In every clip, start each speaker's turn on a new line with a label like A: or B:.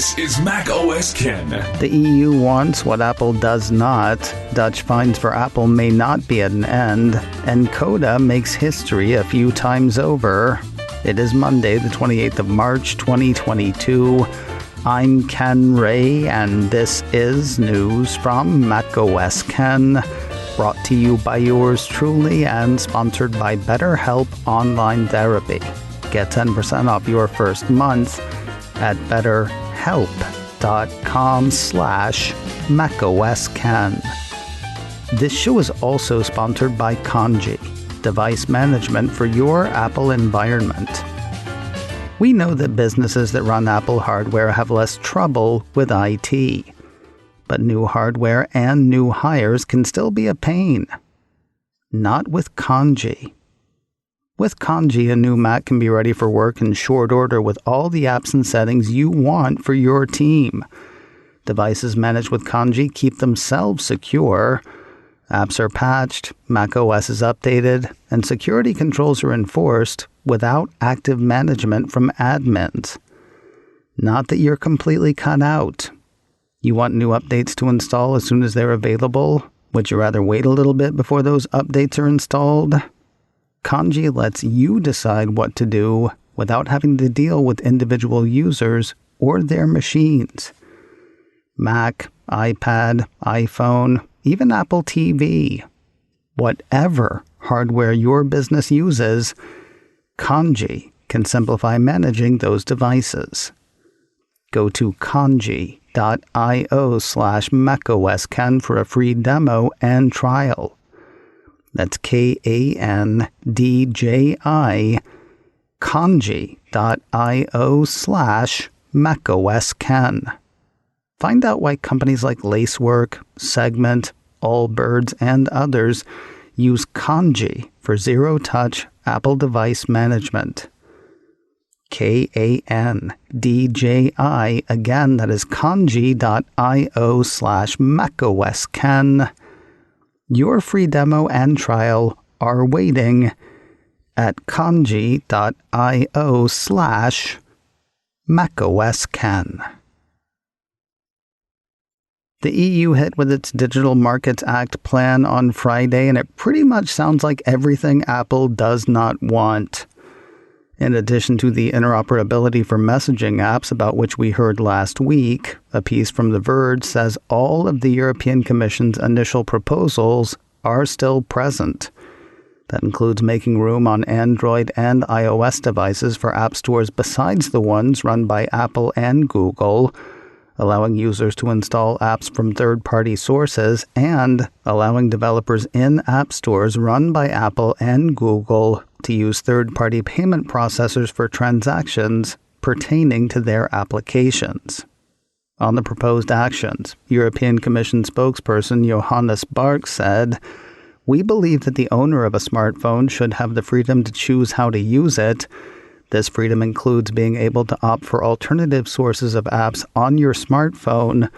A: This is Mac OS Ken.
B: The EU wants what Apple does not. Dutch fines for Apple may not be at an end. And CODA makes history a few times over. It is Monday, the 28th of March, 2022. I'm Ken Ray, and this is news from Mac OS Ken. Brought to you by yours truly and sponsored by BetterHelp Online Therapy. Get 10% off your first month at betterhelp.com/macOSKen. This show is also sponsored by Kanji, device management for your Apple environment. We know that businesses that run Apple hardware have less trouble with IT, but new hardware and new hires can still be a pain. Not with Kanji. With Kanji, a new Mac can be ready for work in short order with all the apps and settings you want for your team. Devices managed with Kanji keep themselves secure. Apps are patched, macOS is updated, and security controls are enforced without active management from admins. Not that you're completely cut out. You want new updates to install as soon as they're available? Would you rather wait a little bit before those updates are installed? Kanji lets you decide what to do without having to deal with individual users or their machines. Mac, iPad, iPhone, even Apple TV. Whatever hardware your business uses, Kanji can simplify managing those devices. Go to kanji.io/macOSKen for a free demo and trial. That's KANDJI, kanji.io/macOSKen. Find out why companies like Lacework, Segment, Allbirds, and others use Kanji for zero-touch Apple device management. KANDJI, again, that is kanji.io/macOSKen. Your free demo and trial are waiting at kanji.io/macOSKen. The EU hit with its Digital Markets Act plan on Friday, and it pretty much sounds like everything Apple does not want. In addition to the interoperability for messaging apps about which we heard last week, a piece from The Verge says all of the European Commission's initial proposals are still present. That includes making room on Android and iOS devices for app stores besides the ones run by Apple and Google, allowing users to install apps from third-party sources, and allowing developers in app stores run by Apple and Google to use third-party payment processors for transactions pertaining to their applications. On the proposed actions, European Commission spokesperson Johannes Bark said, "We believe that the owner of a smartphone should have the freedom to choose how to use it. This freedom includes being able to opt for alternative sources of apps on your smartphone.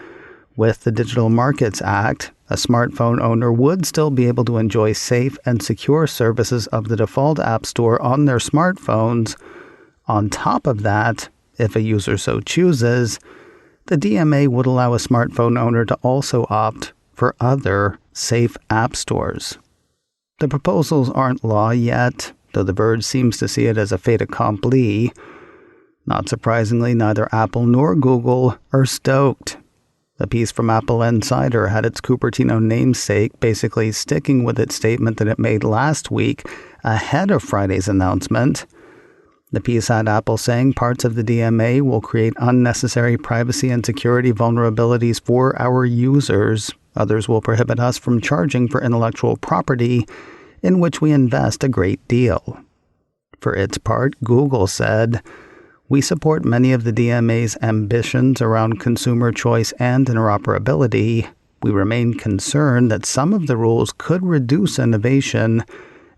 B: With the Digital Markets Act, a smartphone owner would still be able to enjoy safe and secure services of the default app store on their smartphones. On top of that, if a user so chooses, the DMA would allow a smartphone owner to also opt for other safe app stores." The proposals aren't law yet, though The Verge seems to see it as a fait accompli. Not surprisingly, neither Apple nor Google are stoked. A piece from Apple Insider had its Cupertino namesake basically sticking with its statement that it made last week ahead of Friday's announcement. The piece had Apple saying parts of the DMA will create unnecessary privacy and security vulnerabilities for our users. Others will prohibit us from charging for intellectual property in which we invest a great deal. For its part, Google said, "We support many of the DMA's ambitions around consumer choice and interoperability. We remain concerned that some of the rules could reduce innovation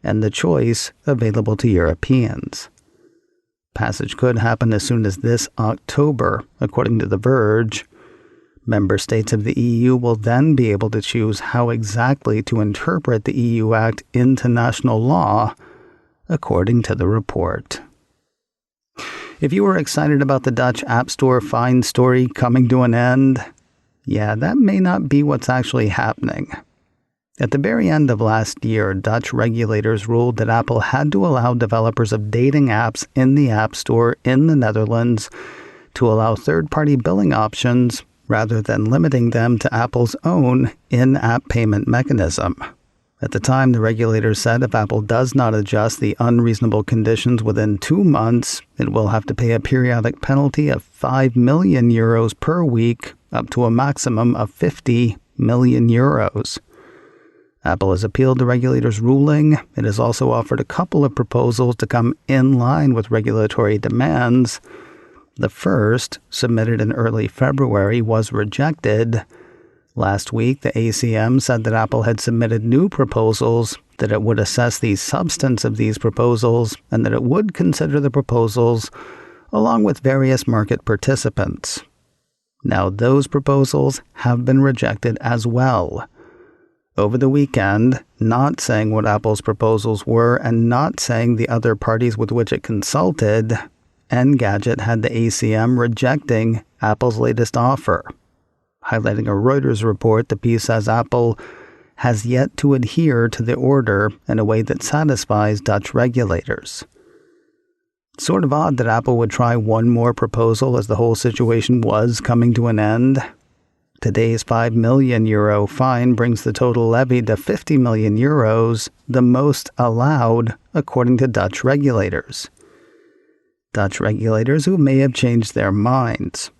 B: and the choice available to Europeans." Passage could happen as soon as this October, according to The Verge. Member states of the EU will then be able to choose how exactly to interpret the EU Act into national law, according to the report. If you were excited about the Dutch App Store fine story coming to an end, yeah, that may not be what's actually happening. At the very end of last year, Dutch regulators ruled that Apple had to allow developers of dating apps in the App Store in the Netherlands to allow third-party billing options rather than limiting them to Apple's own in-app payment mechanism. At the time, the regulators said if Apple does not adjust the unreasonable conditions within 2 months, it will have to pay a periodic penalty of 5 million euros per week, up to a maximum of 50 million euros. Apple has appealed the regulators' ruling. It has also offered a couple of proposals to come in line with regulatory demands. The first, submitted in early February, was rejected. Last week, the ACM said that Apple had submitted new proposals, that it would assess the substance of these proposals, and that it would consider the proposals along with various market participants. Now, those proposals have been rejected as well. Over the weekend, not saying what Apple's proposals were and not saying the other parties with which it consulted, Engadget had the ACM rejecting Apple's latest offer. Highlighting a Reuters report, the piece says Apple has yet to adhere to the order in a way that satisfies Dutch regulators. Sort of odd that Apple would try one more proposal as the whole situation was coming to an end. Today's 5 million euro fine brings the total levy to 50 million euros, the most allowed according to Dutch regulators. Dutch regulators who may have changed their minds.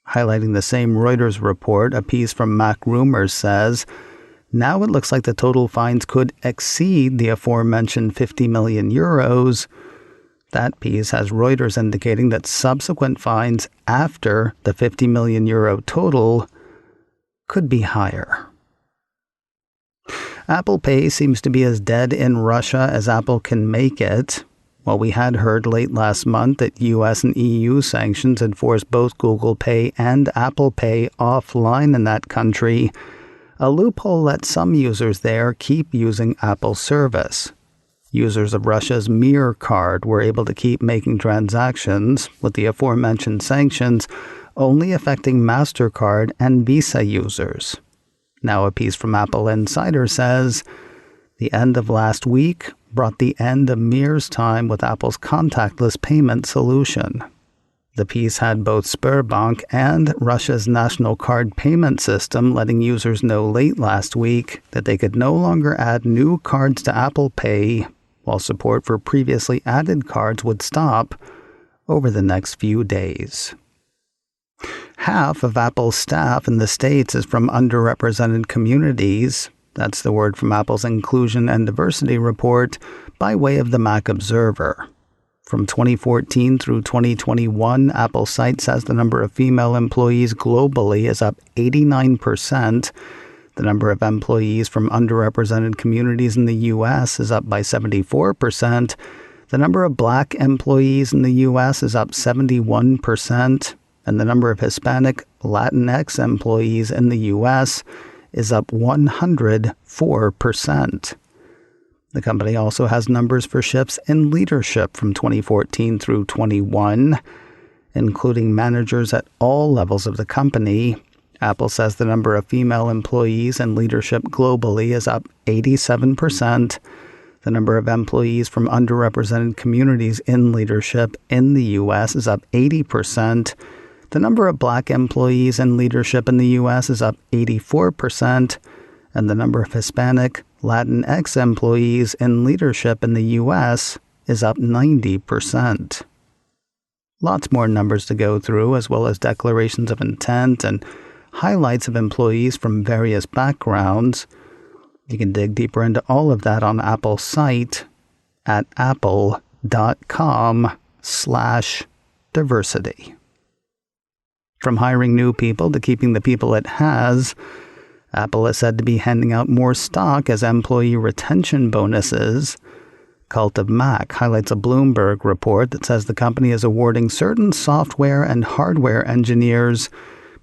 B: Highlighting the same Reuters report, a piece from MacRumors says, now it looks like the total fines could exceed the aforementioned 50 million euros. That piece has Reuters indicating that subsequent fines after the 50 million euro total could be higher. Apple Pay seems to be as dead in Russia as Apple can make it. While we had heard late last month that US and EU sanctions had forced both Google Pay and Apple Pay offline in that country, a loophole let some users there keep using Apple's service. Users of Russia's Mir card were able to keep making transactions, with the aforementioned sanctions only affecting MasterCard and Visa users. Now a piece from Apple Insider says, the end of last week brought the end of Mir's time with Apple's contactless payment solution. The piece had both Sberbank and Russia's national card payment system letting users know late last week that they could no longer add new cards to Apple Pay, while support for previously added cards would stop over the next few days. Half of Apple's staff in the States is from underrepresented communities. That's the word from Apple's Inclusion and Diversity report by way of the Mac Observer. From 2014 through 2021, Apple's site says the number of female employees globally is up 89%. The number of employees from underrepresented communities in the U.S. is up by 74%. The number of black employees in the U.S. is up 71%. And the number of Hispanic Latinx employees in the U.S. is up 104%. The company also has numbers for shifts in leadership from 2014 through 21, including managers at all levels of the company. Apple says the number of female employees in leadership globally is up 87%. The number of employees from underrepresented communities in leadership in the U.S. is up 80%. The number of black employees in leadership in the U.S. is up 84%, and the number of Hispanic Latinx employees in leadership in the U.S. is up 90%. Lots more numbers to go through, as well as declarations of intent and highlights of employees from various backgrounds. You can dig deeper into all of that on Apple's site at apple.com/diversity. From hiring new people to keeping the people it has, Apple is said to be handing out more stock as employee retention bonuses. Cult of Mac highlights a Bloomberg report that says the company is awarding certain software and hardware engineers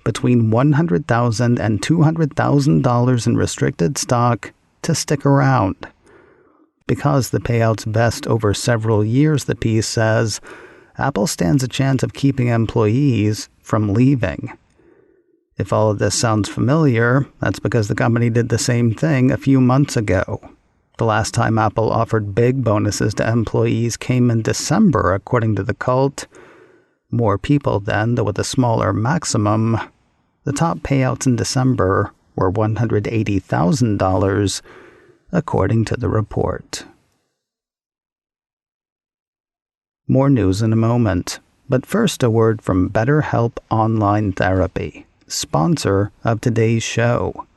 B: between $100,000 and $200,000 in restricted stock to stick around. Because the payouts vest over several years, the piece says, Apple stands a chance of keeping employees from leaving. If all of this sounds familiar, that's because the company did the same thing a few months ago. The last time Apple offered big bonuses to employees came in December, according to the cult. More people then, though with a smaller maximum. The top payouts in December were $180,000, according to the report. More news in a moment, but first a word from BetterHelp Online Therapy, sponsor of today's show.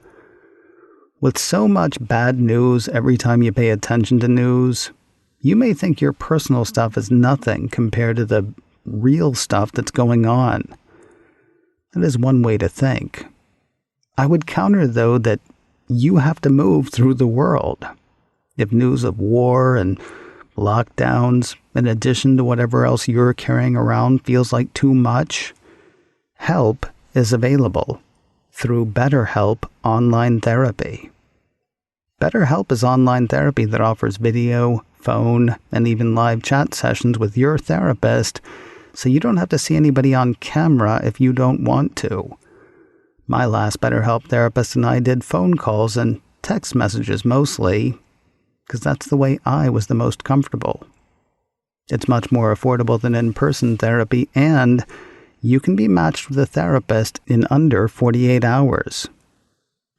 B: With so much bad news every time you pay attention to news, you may think your personal stuff is nothing compared to the real stuff that's going on. That is one way to think. I would counter, though, that you have to move through the world. If news of war and lockdowns, in addition to whatever else you're carrying around, feels like too much, help is available through BetterHelp Online Therapy. BetterHelp is online therapy that offers video, phone, and even live chat sessions with your therapist, so you don't have to see anybody on camera if you don't want to. My last BetterHelp therapist and I did phone calls and text messages mostly, because that's the way I was the most comfortable. It's much more affordable than in-person therapy, and you can be matched with a therapist in under 48 hours.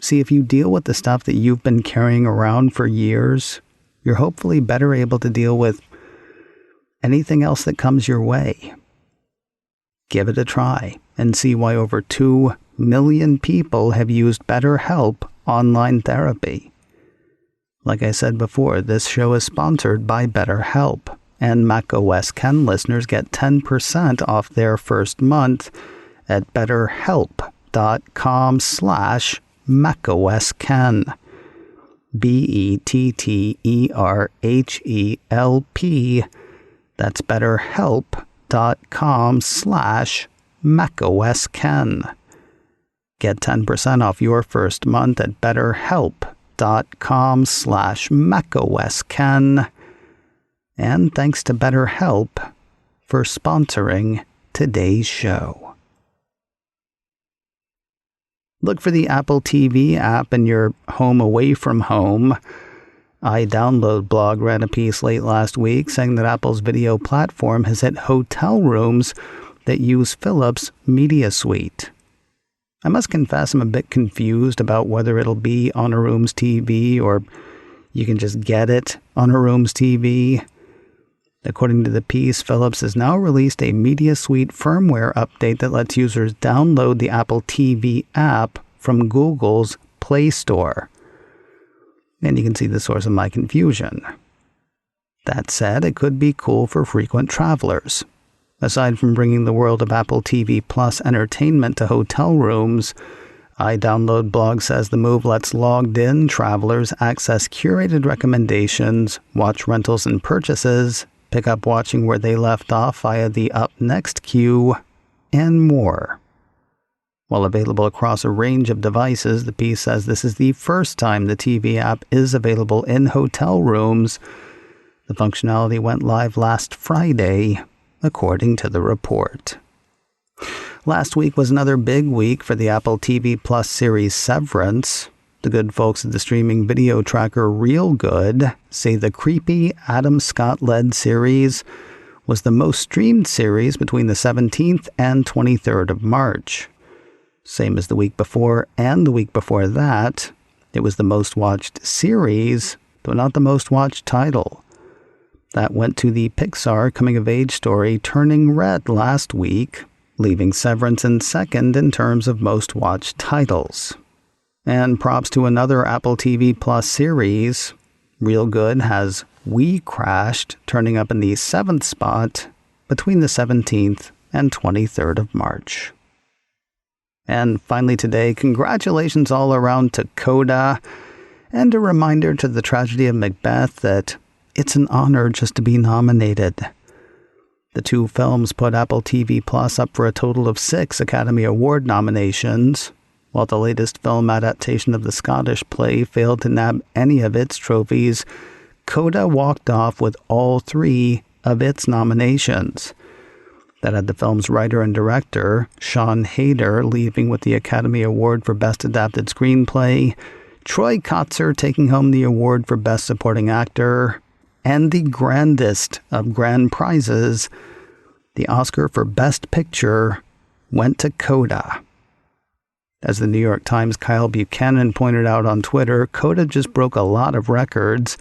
B: See, if you deal with the stuff that you've been carrying around for years, you're hopefully better able to deal with anything else that comes your way. Give it a try and see why over 2 million people have used BetterHelp Online Therapy. Like I said before, this show is sponsored by BetterHelp, and macOS Ken listeners get 10% off their first month at betterhelp.com/macOSKen. BetterHelp. That's betterhelp.com/macOSKen. Get 10% off your first month at betterhelp.com/macOSKen. And thanks to BetterHelp for sponsoring today's show. Look for the Apple TV app in your home away from home. iDownload blog ran a piece late last week saying that Apple's video platform has hit hotel rooms that use Philips MediaSuite. I must confess I'm a bit confused about whether it'll be on a room's TV or you can just get it on a room's TV. According to the piece, Philips has now released a MediaSuite firmware update that lets users download the Apple TV app from Google's Play Store. And you can see the source of my confusion. That said, it could be cool for frequent travelers. Aside from bringing the world of Apple TV Plus entertainment to hotel rooms, iDownload blog says the move lets logged-in travelers access curated recommendations, watch rentals and purchases, pick up watching where they left off via the Up Next queue, and more. While available across a range of devices, the piece says this is the first time the TV app is available in hotel rooms. The functionality went live last Friday, according to the report. Last week was another big week for the Apple TV Plus series Severance. The good folks at the streaming video tracker ReelGood say the creepy Adam Scott-led series was the most streamed series between the 17th and 23rd of March. Same as the week before and the week before that, it was the most watched series, though not the most watched title. That went to the Pixar coming-of-age story Turning Red last week, leaving Severance in second in terms of most watched titles. And props to another Apple TV Plus series. ReelGood has We Crashed turning up in the 7th spot between the 17th and 23rd of March. And finally today, congratulations all around to CODA, and a reminder to the tragedy of Macbeth that it's an honor just to be nominated. The two films put Apple TV Plus up for a total of 6 Academy Award nominations. While the latest film adaptation of the Scottish play failed to nab any of its trophies, CODA walked off with all 3 of its nominations. that had the film's writer and director, Sean Hayter, leaving with the Academy Award for Best Adapted Screenplay, Troy Kotsur taking home the award for Best Supporting Actor, and the grandest of grand prizes, the Oscar for Best Picture, went to CODA. As the New York Times' Kyle Buchanan pointed out on Twitter, CODA just broke a lot of records.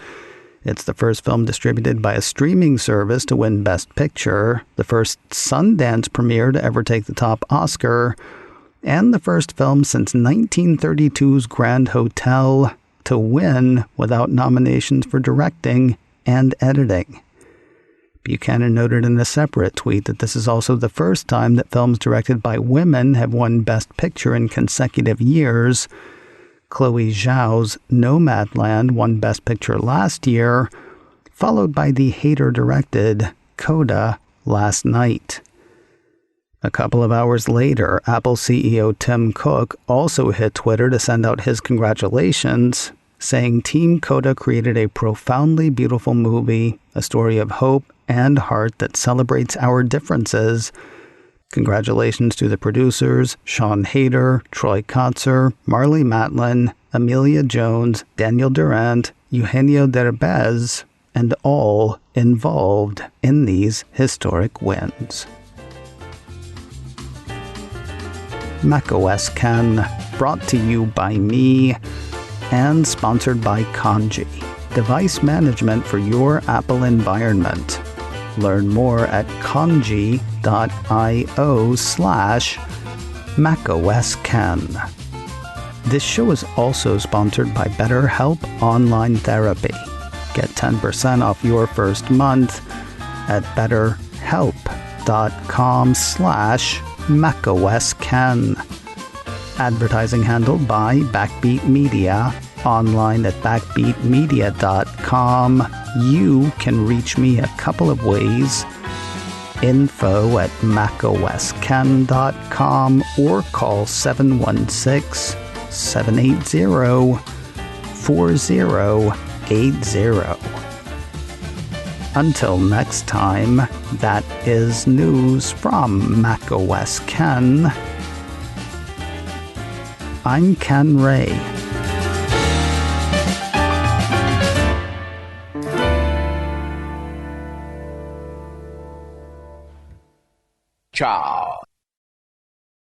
B: It's the first film distributed by a streaming service to win Best Picture, the first Sundance premiere to ever take the top Oscar, and the first film since 1932's Grand Hotel to win without nominations for directing and editing. Buchanan noted in a separate tweet that this is also the first time that films directed by women have won Best Picture in consecutive years. Chloe Zhao's Nomadland won Best Picture last year, followed by the Hayter-directed CODA last night. A couple of hours later, Apple CEO Tim Cook also hit Twitter to send out his congratulations, saying Team CODA created a profoundly beautiful movie, a story of hope and heart that celebrates our differences. Congratulations to the producers, Sean Hayter, Troy Kotsur, Marlee Matlin, Amelia Jones, Daniel Durant, Eugenio Derbez, and all involved in these historic wins. macOS Ken, brought to you by me and sponsored by Kanji, device management for your Apple environment. Learn more at kanji.io/macOSKen. This show is also sponsored by BetterHelp Online Therapy. Get 10% off your first month at betterhelp.com/macOSKen. Advertising handled by Backbeat Media. Online at backbeatmedia.com. You can reach me a couple of ways. info@macosken.com or call 716-780-4080. Until next time, that is news from macOS Ken. I'm Ken Ray.
C: Cha.